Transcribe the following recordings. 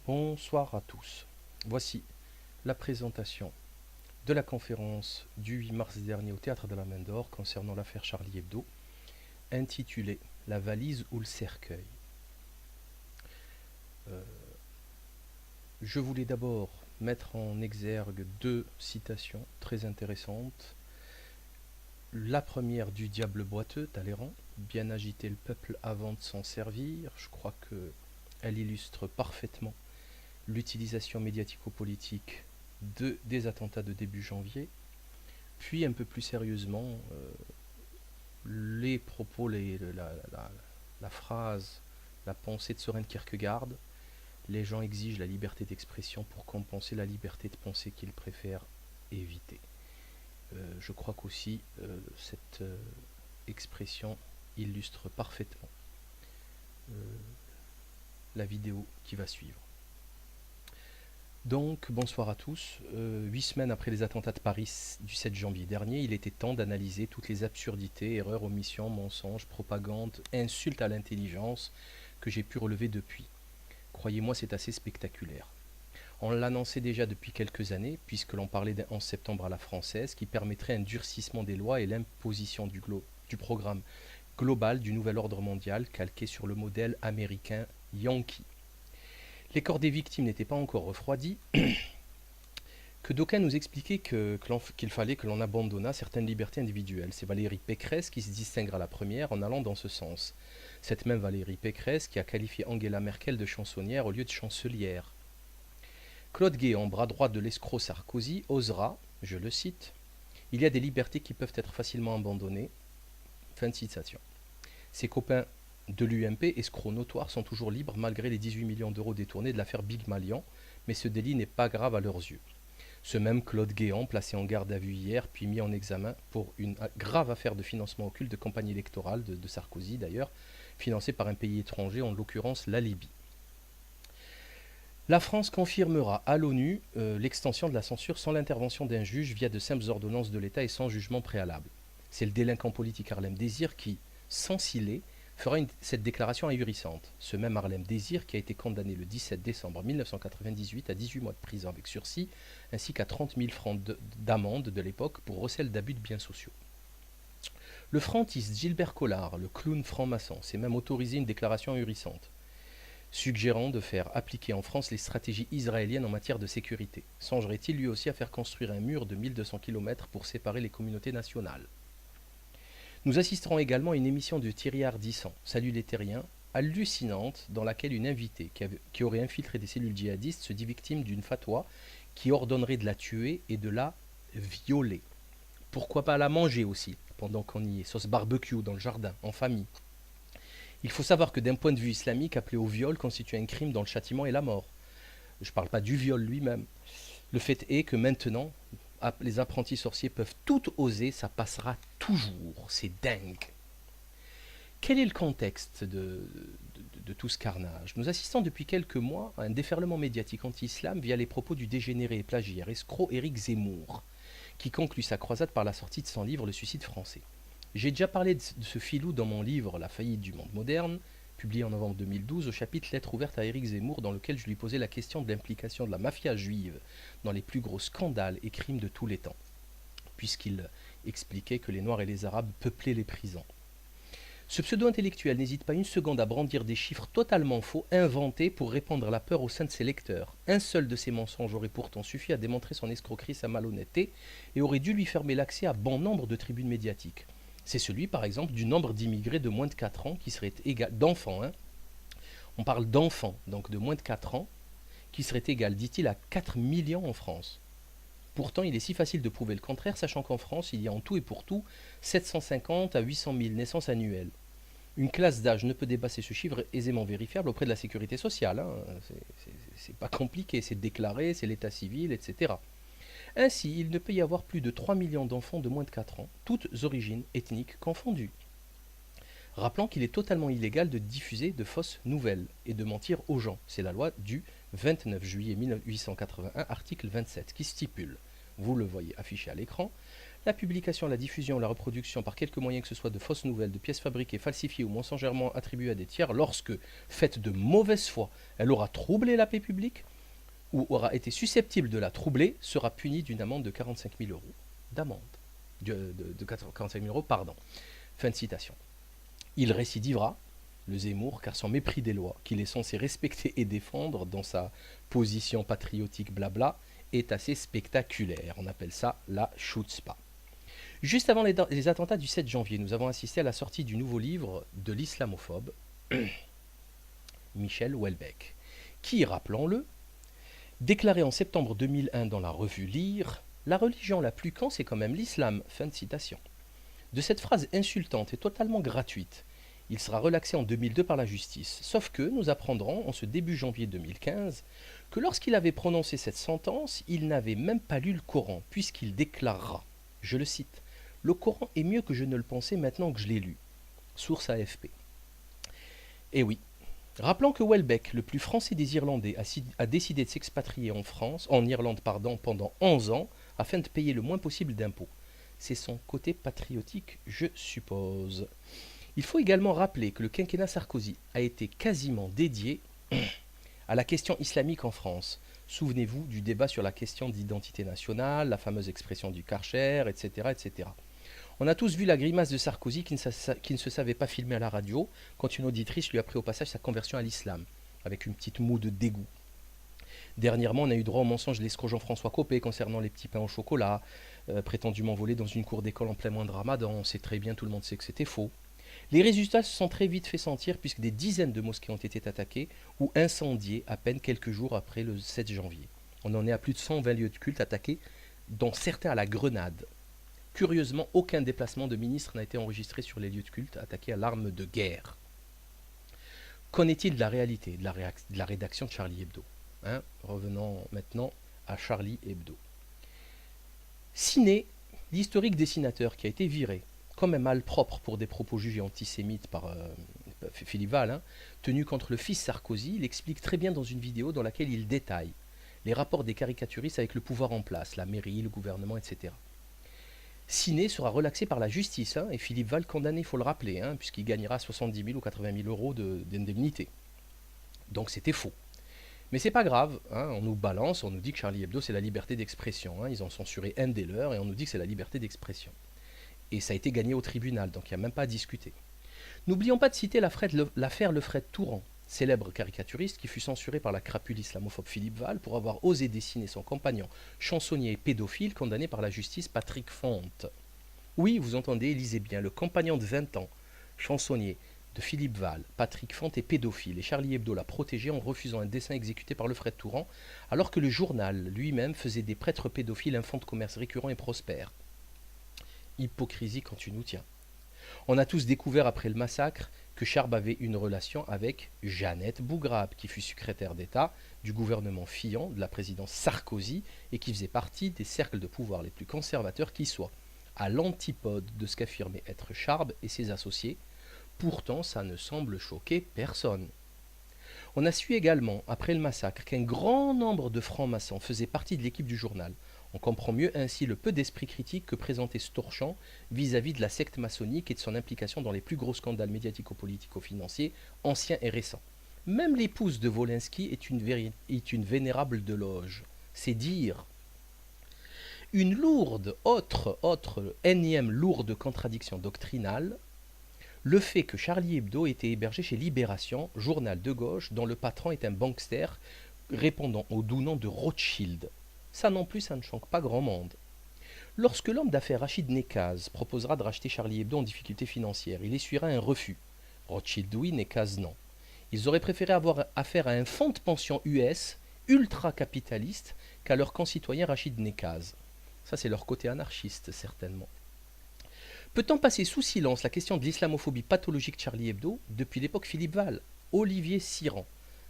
Bonsoir à tous. Voici la présentation de la conférence du 8 mars dernier au Théâtre de la Main d'Or concernant l'affaire Charlie Hebdo, intitulée La valise ou le cercueil. Je voulais d'abord mettre en exergue deux citations très intéressantes. La première du Diable boiteux, Talleyrand, bien agiter le peuple avant de s'en servir. Je crois qu'elle illustre parfaitement l'utilisation médiatico-politique des attentats de début janvier. Puis un peu plus sérieusement, les propos, la phrase, la pensée de Søren Kierkegaard. Les gens exigent la liberté d'expression pour compenser la liberté de penser qu'ils préfèrent éviter. Je crois qu'aussi cette expression illustre parfaitement la vidéo qui va suivre. Donc, bonsoir à tous. 8 semaines après les attentats de Paris du 7 janvier dernier, il était temps d'analyser toutes les absurdités, erreurs, omissions, mensonges, propagande, insultes à l'intelligence que j'ai pu relever depuis. Croyez-moi, c'est assez spectaculaire. On l'annonçait déjà depuis quelques années, puisque l'on parlait d'un 11 septembre à la française qui permettrait un durcissement des lois et l'imposition du programme global du nouvel ordre mondial calqué sur le modèle américain Yankee. Les corps des victimes n'étaient pas encore refroidis, que d'aucuns nous expliquaient qu'il fallait que l'on abandonnât certaines libertés individuelles. C'est Valérie Pécresse qui se distinguera la première en allant dans ce sens. Cette même Valérie Pécresse qui a qualifié Angela Merkel de chansonnière au lieu de chancelière. Claude Guéant, bras droit de l'escroc Sarkozy, osera, je le cite, « Il y a des libertés qui peuvent être facilement abandonnées. » Fin de citation. Ses copains de l'UMP, escrocs notoires, sont toujours libres malgré les 18 millions d'euros détournés de l'affaire Big Malian, mais ce délit n'est pas grave à leurs yeux. Ce même Claude Guéant, placé en garde à vue hier, puis mis en examen pour une grave affaire de financement occulte de campagne électorale de Sarkozy d'ailleurs, financée par un pays étranger, en l'occurrence la Libye. La France confirmera à l'ONU l'extension de la censure sans l'intervention d'un juge via de simples ordonnances de l'État et sans jugement préalable. C'est le délinquant politique Harlem Désir qui, sans ciller, fera cette déclaration ahurissante. Ce même Harlem Désir qui a été condamné le 17 décembre 1998 à 18 mois de prison avec sursis, ainsi qu'à 30 000 francs d'amende de l'époque pour recel d'abus de biens sociaux. Le frantiste Gilbert Collard, le clown franc-maçon, s'est même autorisé une déclaration ahurissante, suggérant de faire appliquer en France les stratégies israéliennes en matière de sécurité. Songerait-il lui aussi à faire construire un mur de 1200 km pour séparer les communautés nationales? Nous assisterons également à une émission de Thierry Ardisson, Salut les Terriens, hallucinante, dans laquelle une invitée qui aurait infiltré des cellules djihadistes se dit victime d'une fatwa qui ordonnerait de la tuer et de la violer. Pourquoi pas la manger aussi, pendant qu'on y est, sauce barbecue dans le jardin, en famille. Il faut savoir que d'un point de vue islamique, appeler au viol constitue un crime dont le châtiment est la mort. Je ne parle pas du viol lui-même. Le fait est que maintenant, les apprentis sorciers peuvent tout oser, ça passera toujours. C'est dingue. Quel est le contexte de tout ce carnage? Nous assistons depuis quelques mois à un déferlement médiatique anti-islam via les propos du dégénéré et plagiaire escroc Éric Zemmour, qui conclut sa croisade par la sortie de son livre Le suicide français. J'ai déjà parlé de ce filou dans mon livre La faillite du monde moderne, publié en novembre 2012 au chapitre Lettre ouverte à Éric Zemmour, dans lequel je lui posais la question de l'implication de la mafia juive dans les plus gros scandales et crimes de tous les temps, puisqu'il expliquait que les Noirs et les Arabes peuplaient les prisons. Ce pseudo-intellectuel n'hésite pas une seconde à brandir des chiffres totalement faux, inventés pour répandre la peur au sein de ses lecteurs. Un seul de ces mensonges aurait pourtant suffi à démontrer son escroquerie, sa malhonnêteté, et aurait dû lui fermer l'accès à bon nombre de tribunes médiatiques. C'est celui, par exemple, du nombre d'immigrés de moins de 4 ans qui serait égal, d'enfants, hein. On parle d'enfants, donc de moins de 4 ans, qui serait égal, dit-il, à 4 millions en France. Pourtant, il est si facile de prouver le contraire, sachant qu'en France, il y a en tout et pour tout 750 à 800 000 naissances annuelles. Une classe d'âge ne peut dépasser ce chiffre aisément vérifiable auprès de la sécurité sociale. Hein. C'est pas compliqué, c'est déclaré, c'est l'état civil, etc. Ainsi, il ne peut y avoir plus de 3 millions d'enfants de moins de 4 ans, toutes origines ethniques confondues. Rappelant qu'il est totalement illégal de diffuser de fausses nouvelles et de mentir aux gens. C'est la loi du 29 juillet 1881, article 27, qui stipule, vous le voyez affiché à l'écran, La publication, la diffusion, la reproduction par quelque moyen que ce soit de fausses nouvelles, de pièces fabriquées, falsifiées ou mensongèrement attribuées à des tiers, lorsque, faite de mauvaise foi, elle aura troublé la paix publique ou aura été susceptible de la troubler, sera punie d'une amende de 45 000 euros. D'amende. De 45 000 euros, pardon. Fin de citation. Il récidivera, le Zemmour, car son mépris des lois, qu'il est censé respecter et défendre dans sa position patriotique blabla, est assez spectaculaire. On appelle ça la chutzpah. Juste avant les attentats du 7 janvier, nous avons assisté à la sortie du nouveau livre de l'islamophobe Michel Houellebecq, qui, rappelons-le, déclarait en septembre 2001 dans la revue Lire, la religion la plus quand c'est quand même l'islam. Fin de citation. De cette phrase insultante et totalement gratuite, il sera relaxé en 2002 par la justice. Sauf que nous apprendrons en ce début janvier 2015 que lorsqu'il avait prononcé cette sentence, il n'avait même pas lu le Coran, puisqu'il déclarera, je le cite, « Le Coran est mieux que je ne le pensais maintenant que je l'ai lu ». Source AFP. Et oui, rappelons que Houellebecq, le plus français des Irlandais, a décidé de s'expatrier en Irlande pendant 11 ans, afin de payer le moins possible d'impôts. C'est son côté patriotique, je suppose. Il faut également rappeler que le quinquennat Sarkozy a été quasiment dédié à la question islamique en France. Souvenez-vous du débat sur la question d'identité nationale, la fameuse expression du Karcher, etc., etc. On a tous vu la grimace de Sarkozy qui ne se savait pas filmer à la radio quand une auditrice lui a pris au passage sa conversion à l'islam, avec une petite moue de dégoût. Dernièrement, on a eu droit au mensonge de l'escroc Jean-François Copé concernant les petits pains au chocolat, prétendument volés dans une cour d'école en plein mois de Ramadan. On sait très bien, tout le monde sait que c'était faux. Les résultats se sont très vite fait sentir puisque des dizaines de mosquées ont été attaquées ou incendiées à peine quelques jours après le 7 janvier. On en est à plus de 120 lieux de culte attaqués, dont certains à la grenade. Curieusement, aucun déplacement de ministre n'a été enregistré sur les lieux de culte attaqués à l'arme de guerre. Qu'en est-il de la réalité, de la rédaction de Charlie Hebdo ? Revenons maintenant à Charlie Hebdo. Ciné, l'historique dessinateur qui a été viré, comme un malpropre pour des propos jugés antisémites par Philippe Val, tenu contre le fils Sarkozy, il explique très bien dans une vidéo dans laquelle il détaille les rapports des caricaturistes avec le pouvoir en place, la mairie, le gouvernement, etc. Ciné sera relaxé par la justice, et Philippe Val condamné, il faut le rappeler, puisqu'il gagnera 70 000 ou 80 000 euros d'indemnité. Donc c'était faux. Mais c'est pas grave, on nous balance, on nous dit que Charlie Hebdo c'est la liberté d'expression, ils ont censuré un des leurs et on nous dit que c'est la liberté d'expression. Et ça a été gagné au tribunal, donc il n'y a même pas à discuter. N'oublions pas de citer l'affaire Lefred-Touran, célèbre caricaturiste qui fut censuré par la crapule islamophobe Philippe Val pour avoir osé dessiner son compagnon chansonnier et pédophile condamné par la justice Patrick Fonte. Oui, vous entendez, lisez bien, le compagnon de 20 ans, chansonnier de Philippe Val, Patrick Fonte est pédophile et Charlie Hebdo l'a protégé en refusant un dessin exécuté par Lefred-Touran alors que le journal lui-même faisait des prêtres pédophiles un fonds de commerce récurrent et prospère. Hypocrisie quand tu nous tiens. On a tous découvert après le massacre que Charb avait une relation avec Jeannette Bougrabe, qui fut secrétaire d'État du gouvernement Fillon, de la présidence Sarkozy, et qui faisait partie des cercles de pouvoir les plus conservateurs qui soient, à l'antipode de ce qu'affirmaient être Charb et ses associés. Pourtant, ça ne semble choquer personne. On a su également, après le massacre, qu'un grand nombre de francs-maçons faisaient partie de l'équipe du journal. On comprend mieux ainsi le peu d'esprit critique que présentait Storchamp vis-à-vis de la secte maçonnique et de son implication dans les plus gros scandales médiatico-politico-financiers, anciens et récents. Même l'épouse de Wolinski est une vénérable de loge. C'est dire. Une énième lourde contradiction doctrinale, le fait que Charlie Hebdo était hébergé chez Libération, journal de gauche, dont le patron est un bankster répondant au doux nom de Rothschild. Ça non plus, ça ne choque pas grand monde. Lorsque l'homme d'affaires Rachid Nekaz proposera de racheter Charlie Hebdo en difficulté financière, il essuiera un refus. Rothschild oui, Nekaz non. Ils auraient préféré avoir affaire à un fonds de pension US ultra-capitaliste qu'à leur concitoyen Rachid Nekaz. Ça, c'est leur côté anarchiste, certainement. Peut-on passer sous silence la question de l'islamophobie pathologique de Charlie Hebdo depuis l'époque Philippe Val ? Olivier Cyran,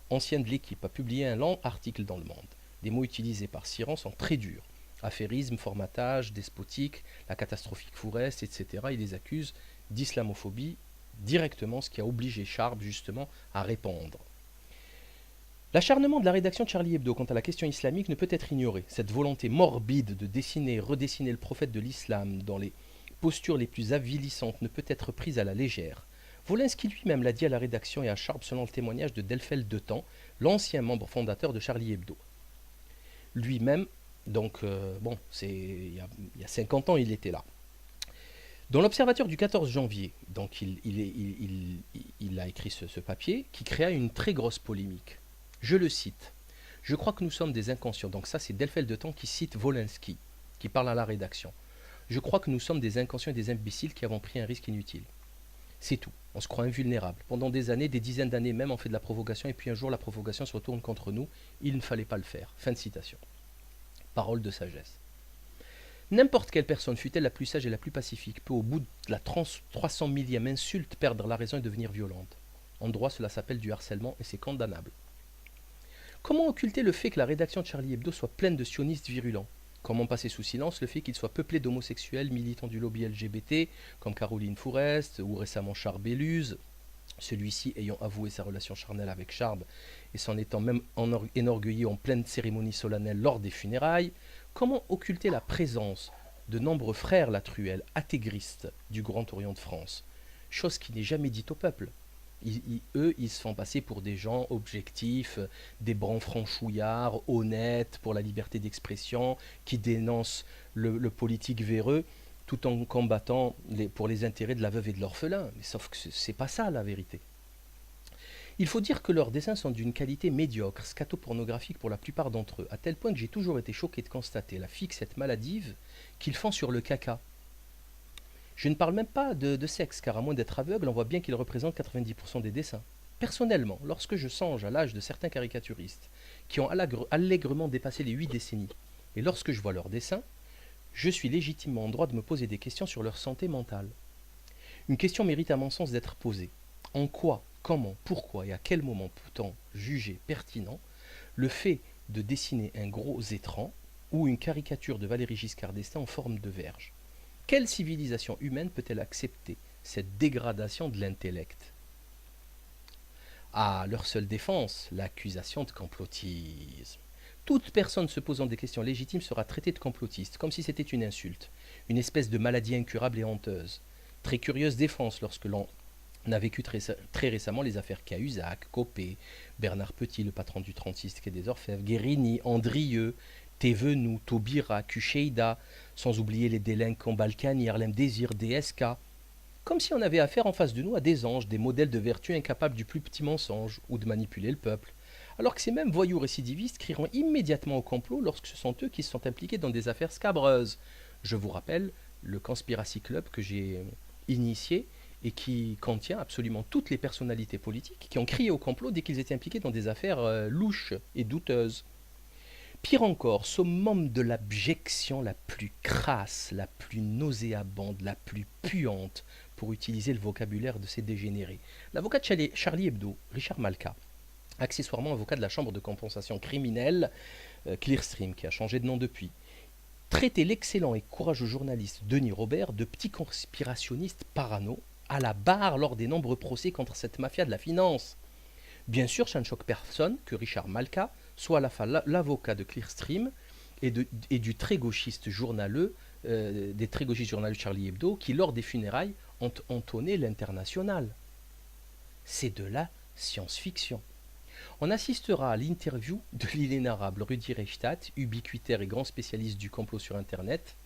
ancien de l'équipe, a publié un long article dans Le Monde. Les mots utilisés par Cyran sont très durs. Affairisme, formatage, despotique, la catastrophique Fourest, etc. Il les accuse d'islamophobie directement, ce qui a obligé Charb justement à répondre. L'acharnement de la rédaction de Charlie Hebdo quant à la question islamique ne peut être ignoré. Cette volonté morbide de dessiner et redessiner le prophète de l'islam dans les postures les plus avilissantes ne peut être prise à la légère. Wolinski lui-même l'a dit à la rédaction et à Sharp selon le témoignage de Delphel Detemps, l'ancien membre fondateur de Charlie Hebdo. Lui-même, donc, il y a 50 ans, il était là. Dans l'Observateur du 14 janvier, donc il a écrit ce papier qui créa une très grosse polémique. Je le cite. Je crois que nous sommes des inconscients. Donc ça, c'est Delphel Detemps qui cite Wolinski, qui parle à la rédaction. Je crois que nous sommes des inconscients et des imbéciles qui avons pris un risque inutile. C'est tout. On se croit invulnérable. Pendant des années, des dizaines d'années même, on fait de la provocation et puis un jour, la provocation se retourne contre nous. Il ne fallait pas le faire. Fin de citation. Parole de sagesse. N'importe quelle personne, fût-elle la plus sage et la plus pacifique, peut au bout de la 300 millième insulte perdre la raison et devenir violente. En droit, cela s'appelle du harcèlement et c'est condamnable. Comment occulter le fait que la rédaction de Charlie Hebdo soit pleine de sionistes virulents? Comment passer sous silence le fait qu'il soit peuplé d'homosexuels militants du lobby LGBT, comme Caroline Fourest ou récemment Charb Belluz, celui-ci ayant avoué sa relation charnelle avec Charb et s'en étant même énorgueilli en pleine cérémonie solennelle lors des funérailles? Comment occulter la présence de nombreux frères Latruelle, intégristes du Grand Orient de France? Chose qui n'est jamais dite au peuple. Eux, ils se font passer pour des gens objectifs, des brands franchouillards, honnêtes, pour la liberté d'expression, qui dénoncent le politique véreux, tout en combattant pour les intérêts de la veuve et de l'orphelin. Mais sauf que c'est pas ça la vérité. Il faut dire que leurs dessins sont d'une qualité médiocre, scatopornographique pour la plupart d'entre eux, à tel point que j'ai toujours été choqué de constater la fixette maladive qu'ils font sur le caca. Je ne parle même pas de sexe, car à moins d'être aveugle, on voit bien qu'ils représentent 90% des dessins. Personnellement, lorsque je songe à l'âge de certains caricaturistes, qui ont allègrement dépassé les 8 décennies, et lorsque je vois leurs dessins, je suis légitimement en droit de me poser des questions sur leur santé mentale. Une question mérite à mon sens d'être posée. En quoi, comment, pourquoi et à quel moment peut-on juger pertinent le fait de dessiner un gros étran ou une caricature de Valéry Giscard d'Estaing en forme de verge? Quelle civilisation humaine peut-elle accepter cette dégradation de l'intellect? À leur seule défense, l'accusation de complotisme. Toute personne se posant des questions légitimes sera traitée de complotiste, comme si c'était une insulte, une espèce de maladie incurable et honteuse. Très curieuse défense lorsque l'on a vécu très récemment les affaires Cahuzac, Copé, Bernard Petit, le patron du 36 Quai des Orfèvres, Guérini, Andrieux, Thévenoud, Taubira, Kucheida, sans oublier les délinquants Balkany, Harlem Désir, DSK. Comme si on avait affaire en face de nous à des anges, des modèles de vertu incapables du plus petit mensonge ou de manipuler le peuple. Alors que ces mêmes voyous récidivistes crieront immédiatement au complot lorsque ce sont eux qui se sont impliqués dans des affaires scabreuses. Je vous rappelle le Conspiracy Club que j'ai initié et qui contient absolument toutes les personnalités politiques qui ont crié au complot dès qu'ils étaient impliqués dans des affaires louches et douteuses. Pire encore, summum de l'abjection la plus crasse, la plus nauséabonde, la plus puante, pour utiliser le vocabulaire de ces dégénérés. L'avocat de Charlie Hebdo, Richard Malka, accessoirement avocat de la Chambre de compensation criminelle Clearstream, qui a changé de nom depuis, traitait l'excellent et courageux journaliste Denis Robert de petit conspirationniste parano à la barre lors des nombreux procès contre cette mafia de la finance. Bien sûr, ça ne choque personne que Richard Malka soit à la fois l'avocat de Clearstream et du très gauchiste journaleux, des très gauchistes journaleux Charlie Hebdo, qui lors des funérailles ont entonné l'Internationale. C'est de la science-fiction. On assistera à l'interview de l'inénarrable Rudi Reichstadt, ubiquitaire et grand spécialiste du complot sur Internet,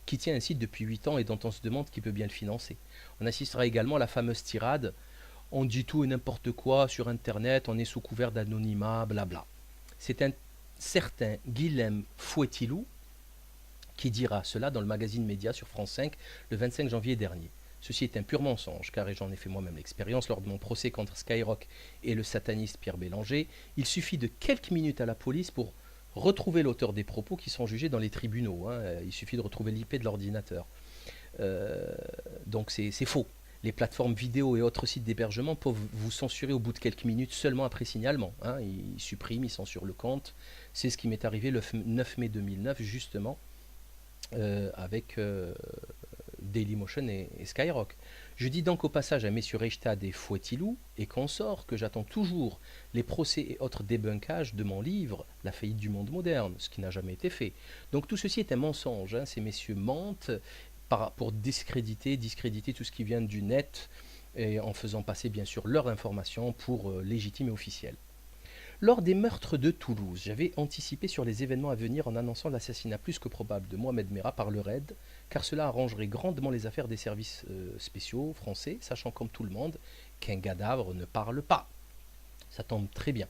qui tient un site depuis 8 ans et dont on se demande qui peut bien le financer. On assistera également à la fameuse tirade « On dit tout et n'importe quoi sur Internet, on est sous couvert d'anonymat, blabla ». C'est un certain Guilhem Fouettilou qui dira cela dans le magazine Média sur France 5 le 25 janvier dernier. Ceci est un pur mensonge, car j'en ai fait moi-même l'expérience lors de mon procès contre Skyrock et le sataniste Pierre Bélanger. Il suffit de quelques minutes à la police pour retrouver l'auteur des propos qui sont jugés dans les tribunaux. Il suffit de retrouver l'IP de l'ordinateur. Donc c'est faux. Les plateformes vidéo et autres sites d'hébergement peuvent vous censurer au bout de quelques minutes seulement après signalement. Ils suppriment, ils censurent le compte. C'est ce qui m'est arrivé le 9 mai 2009, justement, avec Dailymotion et Skyrock. Je dis donc au passage à messieurs Reichstad et Fouettilou et consorts que j'attends toujours les procès et autres débunkages de mon livre La faillite du monde moderne, ce qui n'a jamais été fait. Donc tout ceci est un mensonge, hein. Ces messieurs mentent pour discréditer tout ce qui vient du net et en faisant passer bien sûr leur information pour légitime et officielle. Lors des meurtres de Toulouse, j'avais anticipé sur les événements à venir en annonçant l'assassinat plus que probable de Mohamed Merah par le RAID, car cela arrangerait grandement les affaires des services spéciaux français, sachant comme tout le monde qu'un cadavre ne parle pas. Ça tombe très bien.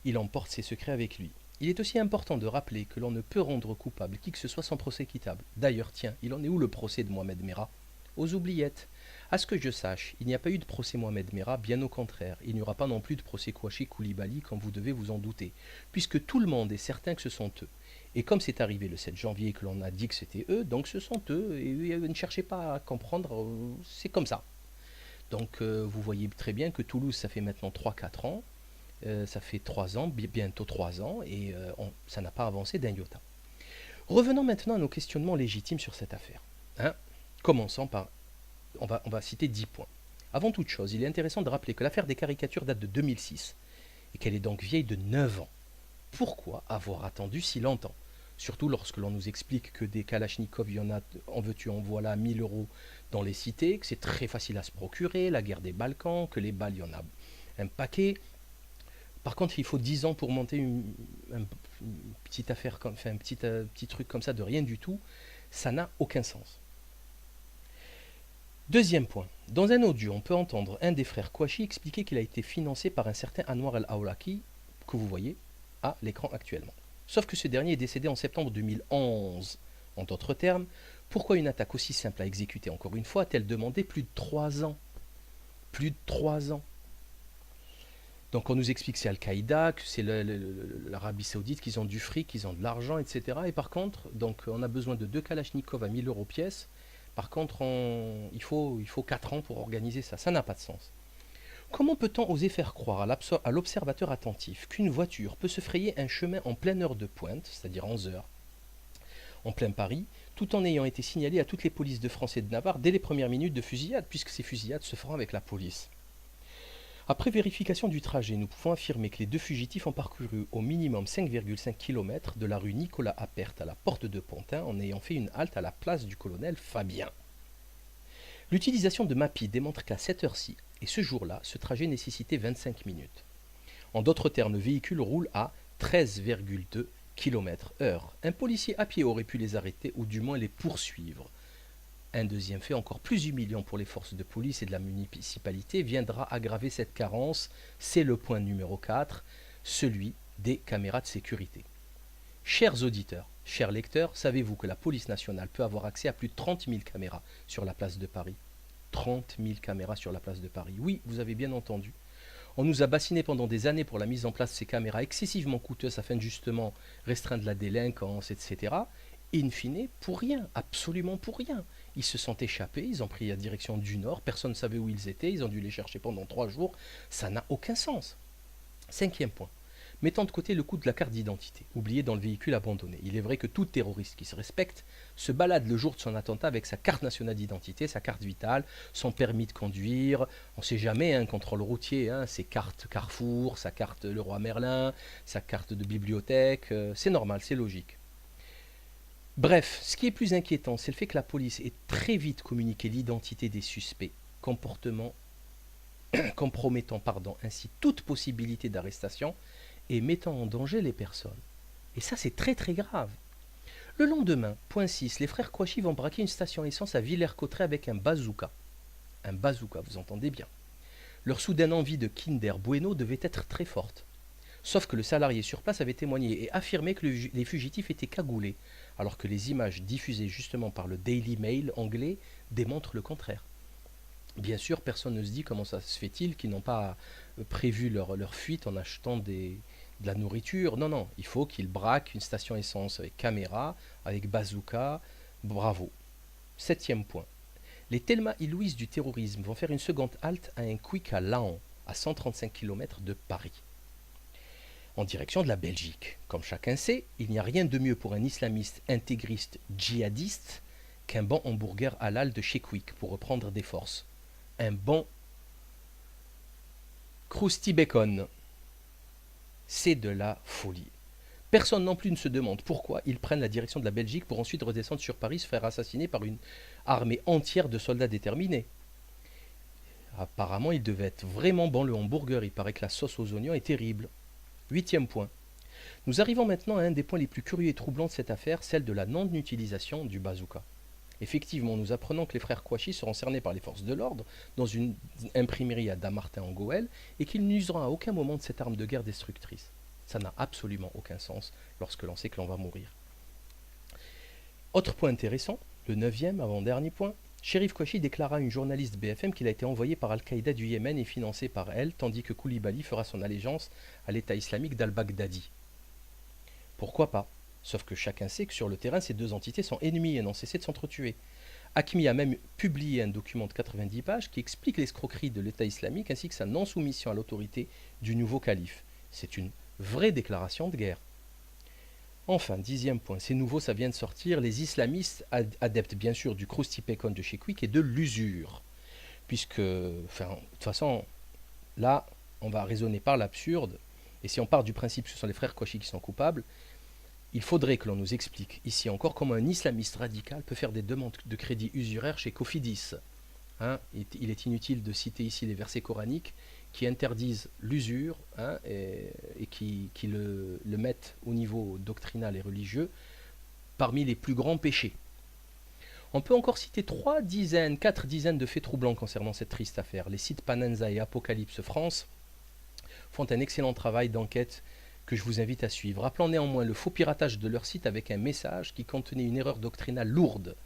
Il emporte ses secrets avec lui. Il est aussi important de rappeler que l'on ne peut rendre coupable qui que ce soit sans procès équitable. D'ailleurs, tiens, il en est où le procès de Mohamed Merah? Aux oubliettes. À ce que je sache, il n'y a pas eu de procès Mohamed Merah, bien au contraire. Il n'y aura pas non plus de procès Kouachi Koulibaly, comme vous devez vous en douter, puisque tout le monde est certain que ce sont eux. Et comme c'est arrivé le 7 janvier et que l'on a dit que c'était eux, donc ce sont eux, et ne cherchez pas à comprendre, c'est comme ça. Donc vous voyez très bien que Toulouse, ça fait maintenant 3-4 ans, ça fait 3 ans, bientôt 3 ans, et ça n'a pas avancé d'un iota. Revenons maintenant à nos questionnements légitimes sur cette affaire. Hein. Commençons par on va citer 10 points. Avant toute chose, il est intéressant de rappeler que l'affaire des caricatures date de 2006 et qu'elle est donc vieille de 9 ans. Pourquoi avoir attendu si longtemps? Surtout lorsque l'on nous explique que des Kalachnikov, il y en a, en veux-tu, en voilà, 1000 euros dans les cités, que c'est très facile à se procurer, la guerre des Balkans, que les balles, il y en a un paquet. Par contre, il faut 10 ans pour monter une petite affaire, enfin, un petit truc comme ça de rien du tout. Ça n'a aucun sens. Deuxième point. Dans un audio, on peut entendre un des frères Kouachi expliquer qu'il a été financé par un certain Anwar el-Awlaki, que vous voyez à l'écran actuellement. Sauf que ce dernier est décédé en septembre 2011. En d'autres termes, pourquoi une attaque aussi simple à exécuter encore une fois a-t-elle demandé plus de 3 ans? Plus de 3 ans. Donc on nous explique que c'est Al-Qaïda, que c'est l'Arabie Saoudite, qu'ils ont du fric, qu'ils ont de l'argent, etc. Et par contre, donc on a besoin de 2 Kalachnikov à 1000 euros pièce. Par contre, il faut 4 ans pour organiser ça. Ça n'a pas de sens. Comment peut-on oser faire croire à l'observateur attentif qu'une voiture peut se frayer un chemin en pleine heure de pointe, c'est-à-dire 11 heures, en plein Paris, tout en ayant été signalé à toutes les polices de France et de Navarre dès les premières minutes de fusillade, puisque ces fusillades se feront avec la police. Après vérification du trajet, nous pouvons affirmer que les deux fugitifs ont parcouru au minimum 5,5 km de la rue Nicolas Appert à la porte de Pantin en ayant fait une halte à la place du colonel Fabien. L'utilisation de Mappy démontre qu'à cette heure-ci, et ce jour-là, ce trajet nécessitait 25 minutes. En d'autres termes, le véhicule roule à 13,2 km/h. Un policier à pied aurait pu les arrêter ou du moins les poursuivre. Un deuxième fait encore plus humiliant pour les forces de police et de la municipalité viendra aggraver cette carence, c'est le point numéro 4, celui des caméras de sécurité. Chers auditeurs, chers lecteurs, savez-vous que la police nationale peut avoir accès à plus de 30 000 caméras sur la place de Paris? 30 000 caméras sur la place de Paris. Oui, vous avez bien entendu. On nous a bassiné pendant des années pour la mise en place de ces caméras excessivement coûteuses afin de justement restreindre la délinquance, etc. In fine, pour rien, absolument pour rien. Ils se sont échappés, ils ont pris la direction du nord, personne ne savait où ils étaient, ils ont dû les chercher pendant 3 jours. Ça n'a aucun sens. Cinquième point. Mettant de côté le coût de la carte d'identité, oubliée dans le véhicule abandonné. Il est vrai que tout terroriste qui se respecte se balade le jour de son attentat avec sa carte nationale d'identité, sa carte vitale, son permis de conduire. On ne sait jamais, un contrôle routier, ses cartes Carrefour, sa carte Leroy Merlin, sa carte de bibliothèque. C'est normal, c'est logique. Bref, ce qui est plus inquiétant, c'est le fait que la police ait très vite communiqué l'identité des suspects, compromettant ainsi toute possibilité d'arrestation et mettant en danger les personnes. Et ça, c'est très très grave. Le lendemain, point 6, les frères Kouachi vont braquer une station essence à Villers-Cotterêts avec un bazooka. Un bazooka, vous entendez bien. Leur soudaine envie de Kinder Bueno devait être très forte. Sauf que le salarié sur place avait témoigné et affirmé que les fugitifs étaient cagoulés, alors que les images diffusées justement par le Daily Mail anglais démontrent le contraire. Bien sûr, personne ne se dit comment ça se fait-il qu'ils n'ont pas prévu leur fuite en achetant de la nourriture. Non, non, il faut qu'ils braquent une station essence avec caméra, avec bazooka. Bravo. Septième point. Les Thelma et Louise du terrorisme vont faire une seconde halte à un quick à Laon, à 135 km de Paris, en direction de la Belgique. Comme chacun sait, il n'y a rien de mieux pour un islamiste intégriste djihadiste qu'un bon hamburger halal de chez Quick pour reprendre des forces. un bon Krusty Bacon. C'est de la folie. Personne non plus ne se demande pourquoi ils prennent la direction de la Belgique pour ensuite redescendre sur Paris se faire assassiner par une armée entière de soldats déterminés. Apparemment, il devait être vraiment bon le hamburger, il paraît que la sauce aux oignons est terrible. 8e point. Nous arrivons maintenant à un des points les plus curieux et troublants de cette affaire, celle de la non-utilisation du bazooka. Effectivement, nous apprenons que les frères Kouachi seront cernés par les forces de l'ordre dans une imprimerie à Damartin en Goël et qu'ils n'useront à aucun moment de cette arme de guerre destructrice. Ça n'a absolument aucun sens lorsque l'on sait que l'on va mourir. Autre point intéressant, le 9e, avant-dernier point, Chérif Kouachi déclara à une journaliste BFM qu'il a été envoyé par Al-Qaïda du Yémen et financé par elle, tandis que Koulibaly fera son allégeance à l'État islamique d'Al-Baghdadi. Pourquoi pas? Sauf que chacun sait que sur le terrain, ces deux entités sont ennemies et n'ont cessé de s'entretuer. Hakimi a même publié un document de 90 pages qui explique l'escroquerie de l'État islamique ainsi que sa non-soumission à l'autorité du nouveau calife. C'est une vraie déclaration de guerre. Enfin, 10e point, c'est nouveau, ça vient de sortir, les islamistes adeptes bien sûr du Krusty Bacon de chez Quick et de l'usure. Puisque, enfin, de toute façon, là, on va raisonner par l'absurde, et si on part du principe que ce sont les frères Kouachi qui sont coupables, il faudrait que l'on nous explique ici encore comment un islamiste radical peut faire des demandes de crédit usuraire chez Cofidis. Hein, il est inutile de citer ici les versets coraniques qui interdisent l'usure et qui le mettent au niveau doctrinal et religieux parmi les plus grands péchés. On peut encore citer 4 dizaines de faits troublants concernant cette triste affaire. Les sites Panenza et Apocalypse France font un excellent travail d'enquête que je vous invite à suivre. Rappelant néanmoins le faux piratage de leur site avec un message qui contenait une erreur doctrinale lourde,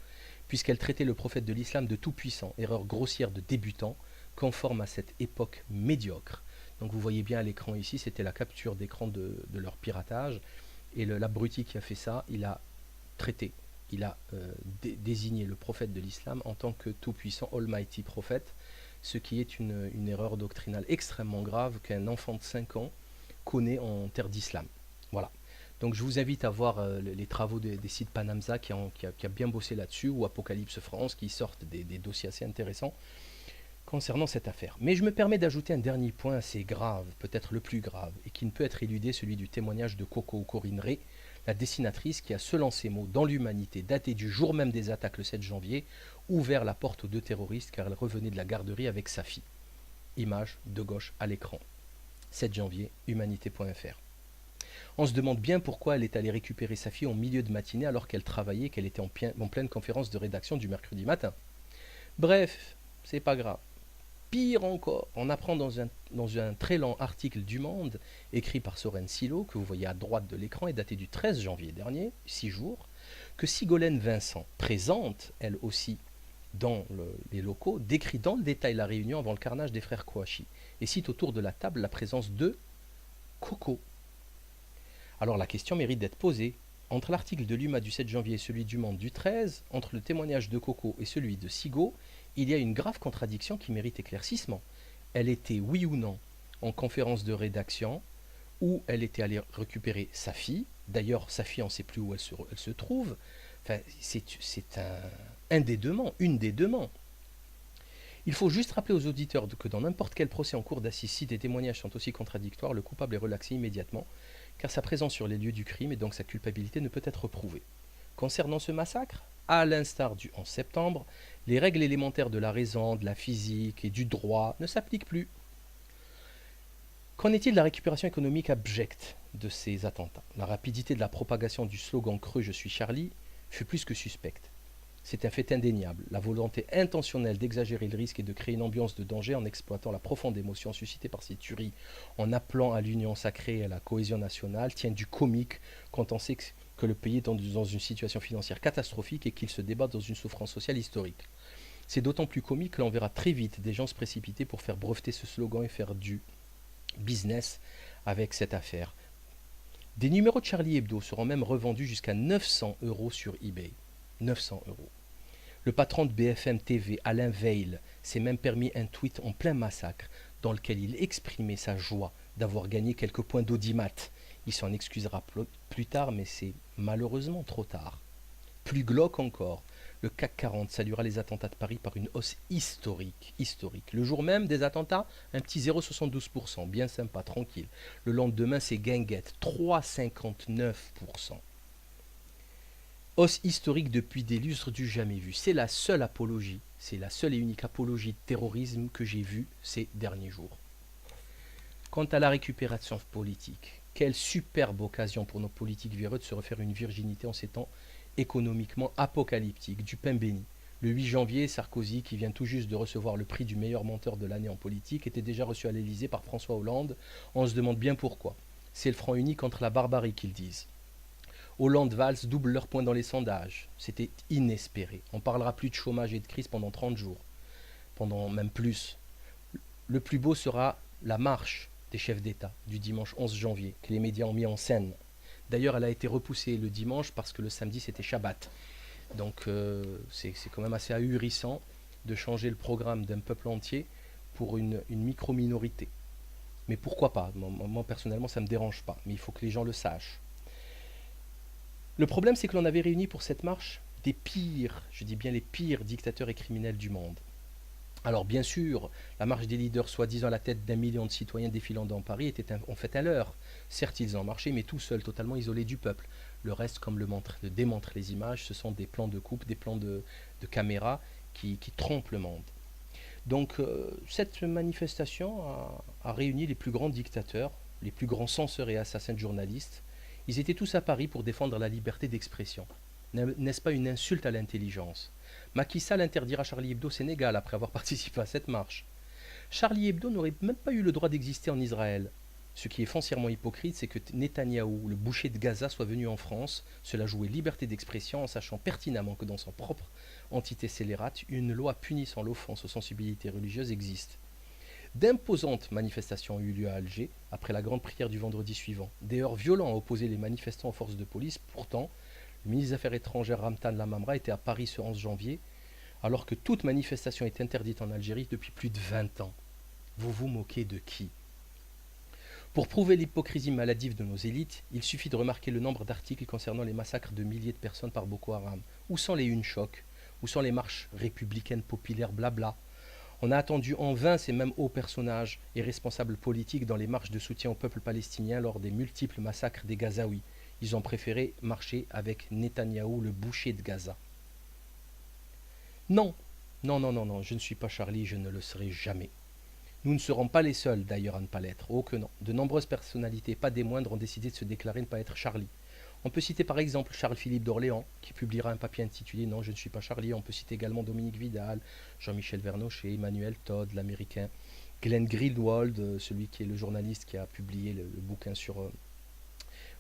puisqu'elle traitait le prophète de l'islam de tout-puissant, erreur grossière de débutant, conforme à cette époque médiocre. Donc vous voyez bien à l'écran ici, c'était la capture d'écran de leur piratage, et l'abruti qui a fait ça, il a traité, il a désigné le prophète de l'islam en tant que tout-puissant, almighty prophète, ce qui est une erreur doctrinale extrêmement grave qu'un enfant de 5 ans connaît en terre d'islam. Voilà. Donc je vous invite à voir les travaux des sites Panamza qui a bien bossé là-dessus, ou Apocalypse France qui sortent des dossiers assez intéressants concernant cette affaire. Mais je me permets d'ajouter un dernier point assez grave, peut-être le plus grave, et qui ne peut être éludé, celui du témoignage de Coco Corinne Ray, la dessinatrice qui a, selon ses mots, dans l'humanité, daté du jour même des attaques le 7 janvier, ouvert la porte aux deux terroristes car elle revenait de la garderie avec sa fille. Image de gauche à l'écran. 7 janvier, humanité.fr. On se demande bien pourquoi elle est allée récupérer sa fille en milieu de matinée alors qu'elle travaillait, qu'elle était en pleine conférence de rédaction du mercredi matin. Bref, c'est pas grave. Pire encore, on apprend dans un très lent article du Monde, écrit par Soren Silo, que vous voyez à droite de l'écran et daté du 13 janvier dernier, 6 jours, que Sigolène Vincent, présente elle aussi dans les locaux, décrit dans le détail la réunion avant le carnage des frères Kouachi et cite autour de la table la présence de Coco. Alors la question mérite d'être posée. Entre l'article de l'UMA du 7 janvier et celui du Monde du 13, entre le témoignage de Coco et celui de Sigo, il y a une grave contradiction qui mérite éclaircissement. Elle était, oui ou non, en conférence de rédaction, ou elle était allée récupérer sa fille. D'ailleurs, sa fille, on ne sait plus où elle se trouve. Enfin, c'est un dédement, une des demandes. Il faut juste rappeler aux auditeurs que dans n'importe quel procès en cours d'assises, si des témoignages sont aussi contradictoires, le coupable est relaxé immédiatement, car sa présence sur les lieux du crime et donc sa culpabilité ne peut être prouvée. Concernant ce massacre, à l'instar du 11 septembre, les règles élémentaires de la raison, de la physique et du droit ne s'appliquent plus. Qu'en est-il de la récupération économique abjecte de ces attentats? La rapidité de la propagation du slogan creux « Je suis Charlie » fut plus que suspecte. C'est un fait indéniable. La volonté intentionnelle d'exagérer le risque et de créer une ambiance de danger en exploitant la profonde émotion suscitée par ces tueries, en appelant à l'union sacrée et à la cohésion nationale, tient du comique quand on sait que le pays est dans une situation financière catastrophique et qu'il se débat dans une souffrance sociale historique. C'est d'autant plus comique que l'on verra très vite des gens se précipiter pour faire breveter ce slogan et faire du business avec cette affaire. Des numéros de Charlie Hebdo seront même revendus jusqu'à 900 € sur eBay. 900 €. Le patron de BFM TV, Alain Veil, s'est même permis un tweet en plein massacre dans lequel il exprimait sa joie d'avoir gagné quelques points d'audimat. Il s'en excusera plus tard, mais c'est malheureusement trop tard. Plus glauque encore, Le CAC 40 saluera les attentats de Paris par une hausse historique. Le jour même des attentats, un petit 0,72%, bien sympa, tranquille. Le lendemain, c'est guinguette, 3,59%. Hausse historique depuis des lustres du jamais vu. C'est la seule apologie, c'est la seule et unique apologie de terrorisme que j'ai vue ces derniers jours. Quant à la récupération politique, quelle superbe occasion pour nos politiques véreux de se refaire une virginité en ces temps économiquement apocalyptiques, du pain béni. Le 8 janvier, Sarkozy, qui vient tout juste de recevoir le prix du meilleur menteur de l'année en politique, était déjà reçu à l'Élysée par François Hollande. On se demande bien pourquoi. C'est le front uni contre la barbarie qu'ils disent. Hollande-Valls doublent leurs points dans les sondages. C'était inespéré. On ne parlera plus de chômage et de crise pendant 30 jours. Pendant même plus. Le plus beau sera la marche des chefs d'État du dimanche 11 janvier, que les médias ont mis en scène. D'ailleurs, elle a été repoussée le dimanche parce que le samedi, c'était Shabbat. Donc, c'est quand même assez ahurissant de changer le programme d'un peuple entier pour une micro-minorité. Mais pourquoi pas? Moi, personnellement, ça ne me dérange pas. Mais il faut que les gens le sachent. Le problème, c'est que l'on avait réuni pour cette marche des pires, je dis bien les pires dictateurs et criminels du monde. Alors bien sûr, la marche des leaders soi-disant à la tête d'1 million de citoyens défilant dans Paris était en fait un leurre. Certes, ils en marchaient, mais tout seuls, totalement isolés du peuple. Le reste, comme le démontrent les images, ce sont des plans de coupe, des plans de caméra qui trompent le monde. Donc cette manifestation a réuni les plus grands dictateurs, les plus grands censeurs et assassins de journalistes. Ils étaient tous à Paris pour défendre la liberté d'expression. N'est-ce pas une insulte à l'intelligence? Macky Sall interdira Charlie Hebdo au Sénégal après avoir participé à cette marche. Charlie Hebdo n'aurait même pas eu le droit d'exister en Israël. Ce qui est foncièrement hypocrite, c'est que Netanyahou, le boucher de Gaza, soit venu en France. Cela jouait liberté d'expression en sachant pertinemment que dans son propre entité scélérate, une loi punissant l'offense aux sensibilités religieuses existe. D'imposantes manifestations ont eu lieu à Alger après la grande prière du vendredi suivant. Des heurts violents ont opposé les manifestants aux forces de police. Pourtant, le ministre des Affaires étrangères Ramtan Lamamra était à Paris ce 11 janvier, alors que toute manifestation est interdite en Algérie depuis plus de 20 ans. Vous vous moquez de qui? Pour prouver l'hypocrisie maladive de nos élites, il suffit de remarquer le nombre d'articles concernant les massacres de milliers de personnes par Boko Haram. Où sont les une chocs? Où sont les marches républicaines populaires blabla? On a attendu en vain ces mêmes hauts personnages et responsables politiques dans les marches de soutien au peuple palestinien lors des multiples massacres des Gazaouis. Ils ont préféré marcher avec Netanyahou, le boucher de Gaza. Non, non, je ne suis pas Charlie, je ne le serai jamais. Nous ne serons pas les seuls d'ailleurs à ne pas l'être, oh que non. De nombreuses personnalités, pas des moindres, ont décidé de se déclarer ne pas être Charlie. On peut citer par exemple Charles-Philippe d'Orléans, qui publiera un papier intitulé « Non, je ne suis pas Charlie ». On peut citer également Dominique Vidal, Jean-Michel Vernochet, Emmanuel Todd, l'américain, Glenn Greenwald, celui qui est le journaliste qui a publié le bouquin sur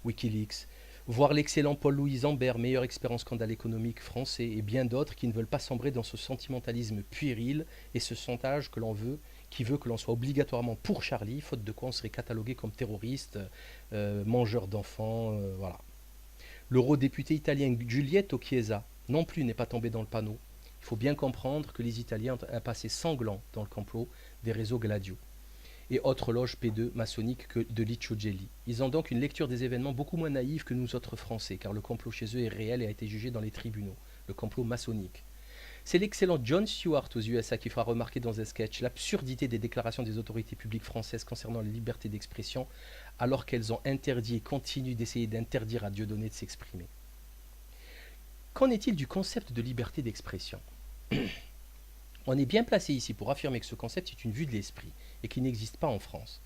Wikileaks, voire l'excellent Paul-Louis Zambert, meilleur expert en scandale économique français, et bien d'autres qui ne veulent pas sombrer dans ce sentimentalisme puéril et ce chantage que l'on veut, qui veut que l'on soit obligatoirement pour Charlie, faute de quoi on serait catalogué comme terroriste, mangeur d'enfants, voilà. L'eurodéputé italien Giulietto Chiesa non plus n'est pas tombé dans le panneau. Il faut bien comprendre que les Italiens ont un passé sanglant dans le complot des réseaux Gladio et autres loges P2 maçonniques que de Liccio Gelli. Ils ont donc une lecture des événements beaucoup moins naïve que nous autres Français, car le complot chez eux est réel et a été jugé dans les tribunaux, le complot maçonnique. C'est l'excellent Jon Stewart aux USA qui fera remarquer dans un sketch l'absurdité des déclarations des autorités publiques françaises concernant la liberté d'expression, alors qu'elles ont interdit et continuent d'essayer d'interdire à Dieudonné de s'exprimer. Qu'en est-il du concept de liberté d'expression? On est bien placé ici pour affirmer que ce concept est une vue de l'esprit et qu'il n'existe pas en France.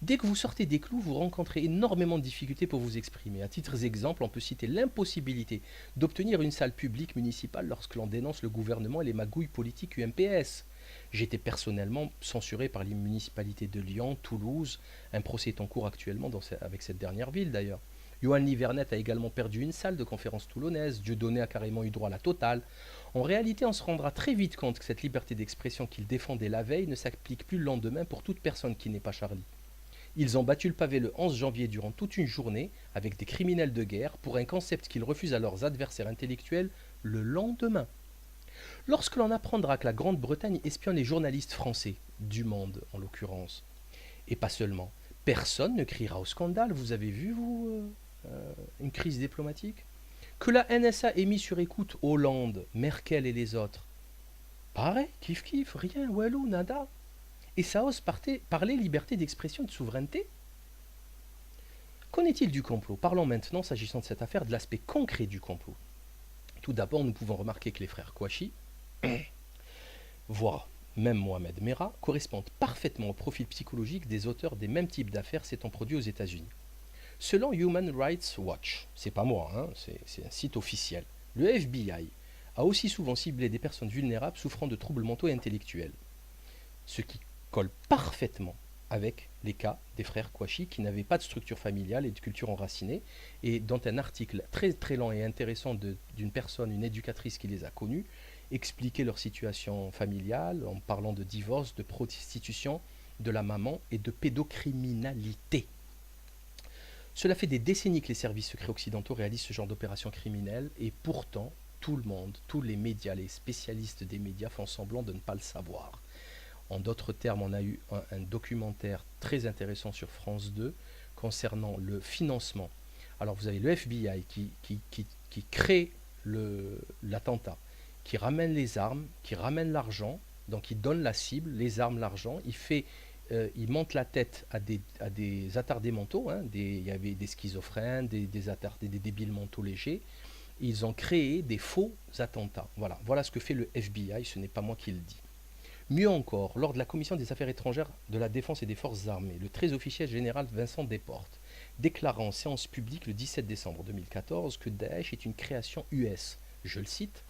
Dès que vous sortez des clous, vous rencontrez énormément de difficultés pour vous exprimer. À titre d'exemple, on peut citer l'impossibilité d'obtenir une salle publique municipale lorsque l'on dénonce le gouvernement et les magouilles politiques UMPS. J'ai été personnellement censuré par les municipalités de Lyon, Toulouse. Un procès est en cours actuellement avec cette dernière ville d'ailleurs. Johan Livernet a également perdu une salle de conférence toulonnaise. Dieudonné a carrément eu droit à la totale. En réalité, on se rendra très vite compte que cette liberté d'expression qu'il défendait la veille ne s'applique plus le lendemain pour toute personne qui n'est pas Charlie. Ils ont battu le pavé le 11 janvier durant toute une journée avec des criminels de guerre pour un concept qu'ils refusent à leurs adversaires intellectuels le lendemain. Lorsque l'on apprendra que la Grande-Bretagne espionne les journalistes français, du Monde en l'occurrence, et pas seulement, personne ne criera au scandale. Vous avez vu, vous, une crise diplomatique? Que la NSA ait mis sur écoute Hollande, Merkel et les autres, pareil, kiff kiff, rien, walou, nada. Et ça ose parler liberté d'expression et de souveraineté. Qu'en est-il du complot? Parlons maintenant, s'agissant de cette affaire, de l'aspect concret du complot. Tout d'abord, nous pouvons remarquer que les frères Kouachi, voire même Mohamed Merah, correspondent parfaitement au profil psychologique des auteurs des mêmes types d'affaires s'étant produits aux États-Unis. Selon Human Rights Watch, c'est pas moi, hein, c'est un site officiel, le FBI a aussi souvent ciblé des personnes vulnérables souffrant de troubles mentaux et intellectuels. Ce qui colle parfaitement avec les cas des frères Kouachi qui n'avaient pas de structure familiale et de culture enracinée, et dont un article très très lent et intéressant d'une personne, une éducatrice qui les a connus, expliquait leur situation familiale en parlant de divorce, de prostitution de la maman et de pédocriminalité. Cela fait des décennies que les services secrets occidentaux réalisent ce genre d'opérations criminelles, et pourtant tout le monde, tous les médias, les spécialistes des médias font semblant de ne pas le savoir. En d'autres termes, on a eu un documentaire très intéressant sur France 2 concernant le financement. Alors vous avez le FBI qui crée l'attentat, qui ramène les armes, qui ramène l'argent, donc il donne la cible, les armes, l'argent, il monte la tête à des attardés mentaux, hein, il y avait des schizophrènes, des débiles mentaux légers. Ils ont créé des faux attentats. Voilà ce que fait le FBI, ce n'est pas moi qui le dis. Mieux encore, lors de la commission des affaires étrangères, de la défense et des forces armées, le très officiel général Vincent Desportes déclara en séance publique le 17 décembre 2014 que Daesh est une création US. Je le cite.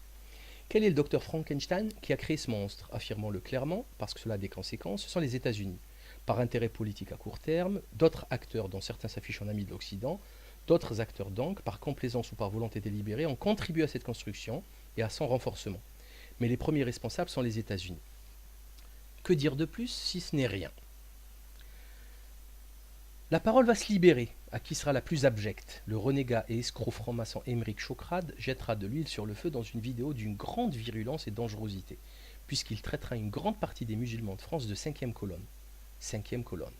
Quel est le docteur Frankenstein qui a créé ce monstre? Affirmons-le clairement, parce que cela a des conséquences, ce sont les États-Unis. Par intérêt politique à court terme, d'autres acteurs, dont certains s'affichent en amis de l'Occident, d'autres acteurs donc, par complaisance ou par volonté délibérée, ont contribué à cette construction et à son renforcement. Mais les premiers responsables sont les États-Unis. Que dire de plus si ce n'est rien? La parole va se libérer. À qui sera la plus abjecte? Le renégat et escroc franc-maçon Émeric Chokrade jettera de l'huile sur le feu dans une vidéo d'une grande virulence et dangerosité, puisqu'il traitera une grande partie des musulmans de France de cinquième colonne. Cinquième colonne.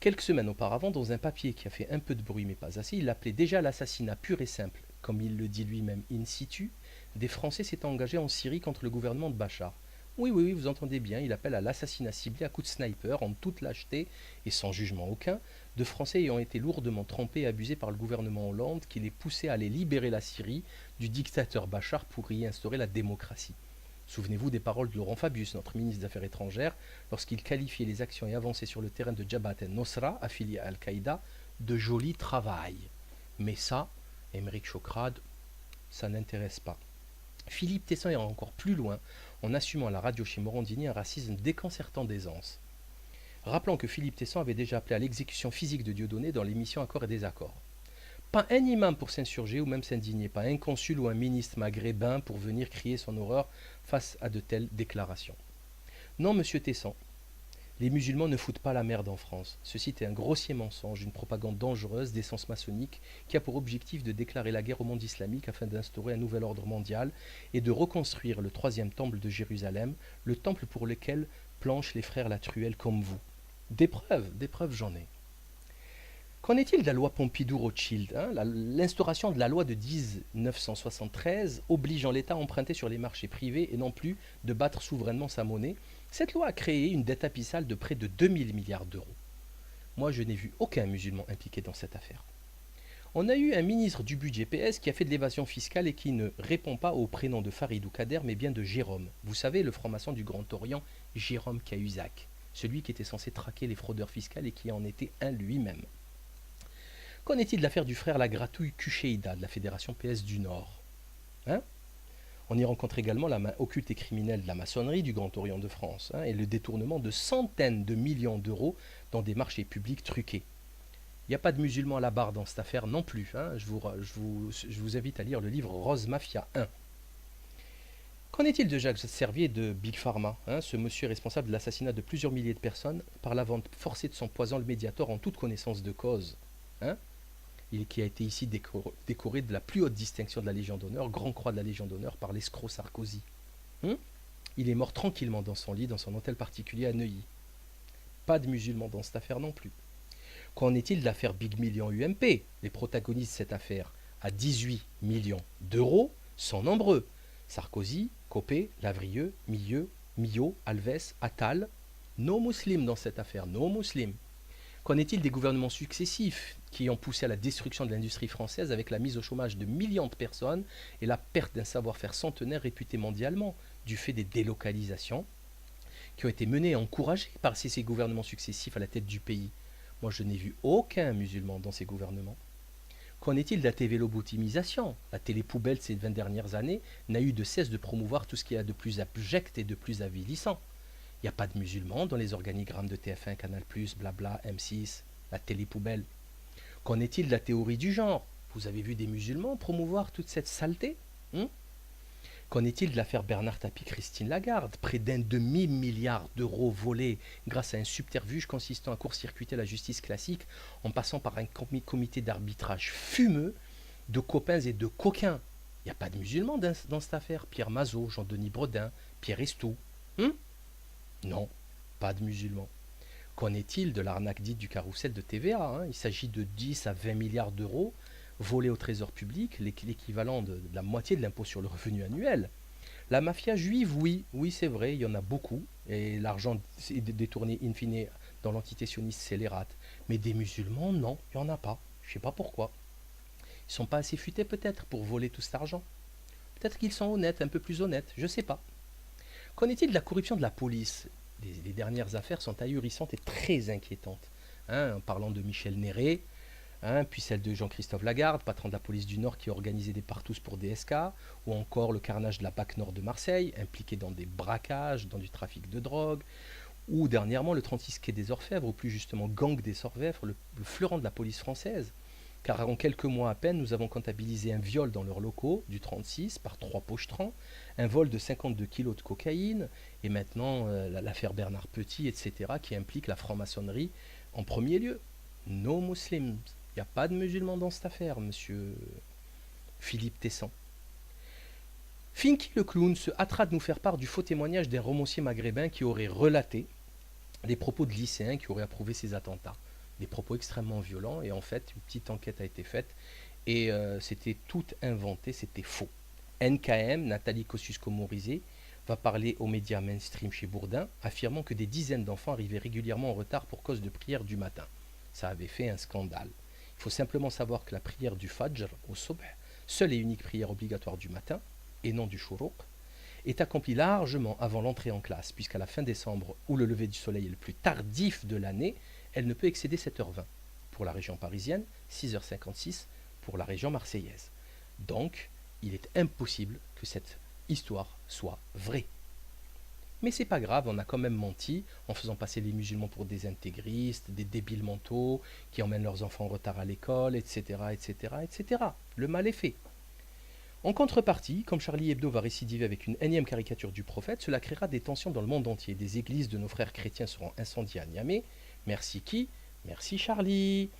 Quelques semaines auparavant, dans un papier qui a fait un peu de bruit mais pas assez, il appelait déjà l'assassinat pur et simple, comme il le dit lui-même in situ, des Français s'étant engagés en Syrie contre le gouvernement de Bachar. Oui, vous entendez bien, il appelle à l'assassinat ciblé à coups de sniper, en toute lâcheté et sans jugement aucun, de Français ayant été lourdement trompés et abusés par le gouvernement Hollande qui les poussait à aller libérer la Syrie du dictateur Bachar pour y instaurer la démocratie. Souvenez-vous des paroles de Laurent Fabius, notre ministre des Affaires étrangères, lorsqu'il qualifiait les actions et avancées sur le terrain de Jabhat el-Nosra, affilié à Al-Qaïda, de joli travail. Mais ça, Émeric Chokrade, ça n'intéresse pas. Philippe Tesson ira encore plus loin en assumant à la radio chez Morandini un racisme déconcertant d'aisance. Rappelons que Philippe Tesson avait déjà appelé à l'exécution physique de Dieudonné dans l'émission Accords et désaccords. Pas un imam pour s'insurger ou même s'indigner, pas un consul ou un ministre maghrébin pour venir crier son horreur face à de telles déclarations. Non, monsieur Tesson, les musulmans ne foutent pas la merde en France. Ceci est un grossier mensonge, une propagande dangereuse d'essence maçonnique qui a pour objectif de déclarer la guerre au monde islamique afin d'instaurer un nouvel ordre mondial et de reconstruire le troisième temple de Jérusalem, le temple pour lequel planchent les frères Latruelle comme vous. Des preuves j'en ai. Qu'en est-il de la loi Pompidou-Rothschild, hein? L'instauration de la loi de 1973 obligeant l'État à emprunter sur les marchés privés et non plus de battre souverainement sa monnaie. Cette loi a créé une dette abyssale de près de 2000 milliards d'euros. Moi, je n'ai vu aucun musulman impliqué dans cette affaire. On a eu un ministre du budget PS qui a fait de l'évasion fiscale et qui ne répond pas au prénom de Farid ou Kader, mais bien de Jérôme. Vous savez, le franc-maçon du Grand Orient, Jérôme Cahuzac, celui qui était censé traquer les fraudeurs fiscaux et qui en était un lui-même. Qu'en est-il de l'affaire du frère Lagratouille Kucheida de la Fédération PS du Nord, hein? On y rencontre également la main occulte et criminelle de la maçonnerie du Grand Orient de France, hein, et le détournement de centaines de millions d'euros dans des marchés publics truqués. Il n'y a pas de musulmans à la barre dans cette affaire non plus, hein. Je vous invite à lire le livre Rose Mafia 1. Qu'en est-il de Jacques Servier de Big Pharma, hein? Ce monsieur est responsable de l'assassinat de plusieurs milliers de personnes par la vente forcée de son poison le Mediator en toute connaissance de cause, hein? Qui a été ici décoré de la plus haute distinction de la Légion d'honneur, Grand Croix de la Légion d'honneur par l'escroc Sarkozy. Il est mort tranquillement dans son lit, dans son hôtel particulier à Neuilly. Pas de musulmans dans cette affaire non plus. Qu'en est-il de l'affaire Big Million UMP? Les protagonistes de cette affaire, à 18 millions d'euros sont nombreux. Sarkozy, Copé, Lavrieux, Millot, Alves, Attal, nos musulmans dans cette affaire, nos musulmans. Qu'en est-il des gouvernements successifs qui ont poussé à la destruction de l'industrie française avec la mise au chômage de millions de personnes et la perte d'un savoir-faire centenaire réputé mondialement du fait des délocalisations qui ont été menées et encouragées par ces gouvernements successifs à la tête du pays? Moi, je n'ai vu aucun musulman dans ces gouvernements. Qu'en est-il de la télélobotomisation? La télé-poubelle ces 20 dernières années n'a eu de cesse de promouvoir tout ce qu'il y a de plus abject et de plus avilissant. Il n'y a pas de musulmans dans les organigrammes de TF1, Canal+, Blabla, M6, la télé-poubelle. Qu'en est-il de la théorie du genre? Vous avez vu des musulmans promouvoir toute cette saleté? Qu'en est-il de l'affaire Bernard Tapie, Christine Lagarde? Près d'un demi-milliard d'euros volés grâce à un subterfuge consistant à court-circuiter la justice classique en passant par un comité d'arbitrage fumeux de copains et de coquins. Il n'y a pas de musulmans dans cette affaire. Pierre Mazot, Jean-Denis Bredin, Pierre Estou. Non, pas de musulmans. Qu'en est-il de l'arnaque dite du carrousel de TVA? Il s'agit de 10 à 20 milliards d'euros volés au trésor public, l'équivalent de la moitié de l'impôt sur le revenu annuel. La mafia juive, oui, c'est vrai, il y en a beaucoup, et l'argent est détourné in fine dans l'entité sioniste scélérate. Mais des musulmans, non, il n'y en a pas. Je ne sais pas pourquoi. Ils ne sont pas assez futés peut-être pour voler tout cet argent. Peut-être qu'ils sont honnêtes, un peu plus honnêtes, je ne sais pas. Qu'en est-il de la corruption de la police? Les dernières affaires sont ahurissantes et très inquiétantes. En parlant de Michel Néré, puis celle de Jean-Christophe Lagarde, patron de la police du Nord qui organisait des partous pour DSK, ou encore le carnage de la BAC Nord de Marseille, impliqué dans des braquages, dans du trafic de drogue, ou dernièrement le 36 quai des Orfèvres, ou plus justement gang des Orfèvres, le fleuron de la police française. Car en quelques mois à peine, nous avons comptabilisé un viol dans leurs locaux du 36 par 3 pochetrants, un vol de 52 kilos de cocaïne, et maintenant l'affaire Bernard Petit, etc., qui implique la franc-maçonnerie en premier lieu. No Muslims. Il n'y a pas de musulmans dans cette affaire, monsieur Philippe Tessan. Finky le clown se hâtera de nous faire part du faux témoignage d'un romancier maghrébin qui aurait relaté les propos de lycéens qui auraient approuvé ces attentats. Des propos extrêmement violents, et en fait, une petite enquête a été faite, et c'était tout inventé, c'était faux. NKM, Nathalie Kosciusko-Morizet, va parler aux médias mainstream chez Bourdin, affirmant que des dizaines d'enfants arrivaient régulièrement en retard pour cause de prière du matin. Ça avait fait un scandale. Il faut simplement savoir que la prière du Fajr au Subh, seule et unique prière obligatoire du matin, et non du Shuruq, est accomplie largement avant l'entrée en classe, puisqu'à la fin décembre, où le lever du soleil est le plus tardif de l'année, elle ne peut excéder 7h20. Pour la région parisienne, 6h56 pour la région marseillaise. Donc, il est impossible que cette histoire soit vraie. Mais c'est pas grave, on a quand même menti en faisant passer les musulmans pour des intégristes, des débiles mentaux qui emmènent leurs enfants en retard à l'école, etc., etc., etc. Le mal est fait. En contrepartie, comme Charlie Hebdo va récidiver avec une énième caricature du prophète, cela créera des tensions dans le monde entier. Des églises de nos frères chrétiens seront incendiées à Niamey. Merci qui? Merci Charlie.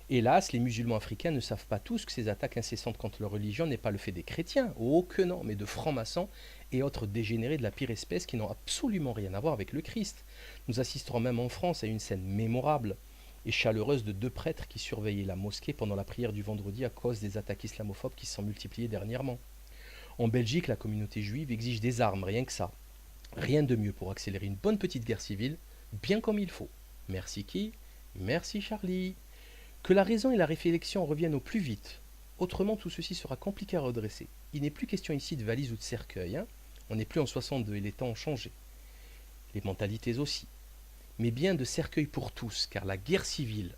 Hélas, les musulmans africains ne savent pas tous que ces attaques incessantes contre leur religion n'est pas le fait des chrétiens, oh que non, mais de francs-maçons et autres dégénérés de la pire espèce qui n'ont absolument rien à voir avec le Christ. Nous assisterons même en France à une scène mémorable et chaleureuse de 2 prêtres qui surveillaient la mosquée pendant la prière du vendredi à cause des attaques islamophobes qui se sont multipliées dernièrement. En Belgique, la communauté juive exige des armes, rien que ça. Rien de mieux pour accélérer une bonne petite guerre civile, bien comme il faut. Merci qui? Merci Charlie. Que la raison et la réflexion reviennent au plus vite. Autrement, tout ceci sera compliqué à redresser. Il n'est plus question ici de valise ou de cercueil. On n'est plus en 62 et les temps ont changé. Les mentalités aussi. Mais bien de cercueil pour tous, car la guerre civile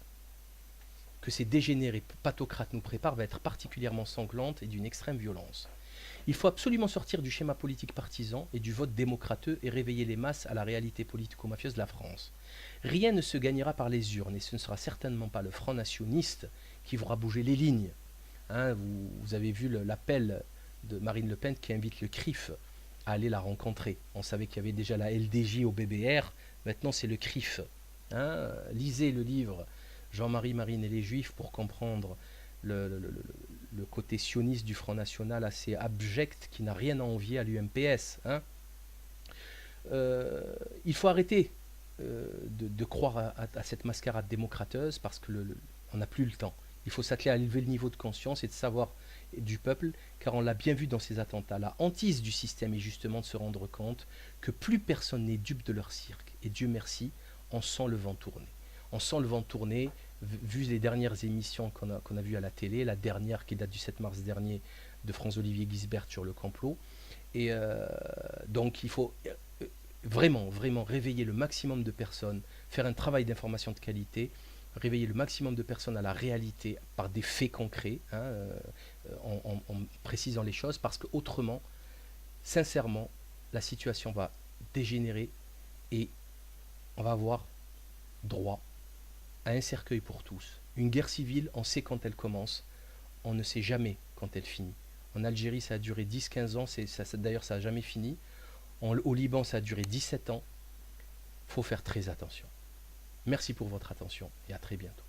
que ces dégénérés pathocrates nous préparent va être particulièrement sanglante et d'une extrême violence. Il faut absolument sortir du schéma politique partisan et du vote démocrateux et réveiller les masses à la réalité politico-mafieuse de la France. Rien ne se gagnera par les urnes et ce ne sera certainement pas le Front nationaliste qui fera bouger les lignes. Vous avez vu l'appel de Marine Le Pen qui invite le CRIF à aller la rencontrer. On savait qu'il y avait déjà la LDJ au BBR, maintenant c'est le CRIF. Lisez le livre Jean-Marie Marine et les Juifs pour comprendre le côté sioniste du Front National assez abject qui n'a rien à envier à l'UMPS. Il faut arrêter de croire à cette mascarade démocrateuse parce qu'on n'a plus le temps. Il faut s'atteler à élever le niveau de conscience et de savoir du peuple, car on l'a bien vu dans ces attentats. La hantise du système est justement de se rendre compte que plus personne n'est dupe de leur cirque. Et Dieu merci, on sent le vent tourner. On sent le vent tourner, vu les dernières émissions qu'on a vues à la télé, la dernière qui date du 7 mars dernier de Franz-Olivier Gisbert sur le complot. Et donc il faut vraiment, vraiment réveiller le maximum de personnes, faire un travail d'information de qualité, réveiller le maximum de personnes à la réalité par des faits concrets, hein, en précisant les choses, parce qu'autrement, sincèrement, la situation va dégénérer et on va avoir droit à un cercueil pour tous. Une guerre civile, on sait quand elle commence, on ne sait jamais quand elle finit. En Algérie, ça a duré 10-15 ans, d'ailleurs ça n'a jamais fini. Au Liban, ça a duré 17 ans. Il faut faire très attention. Merci pour votre attention et à très bientôt.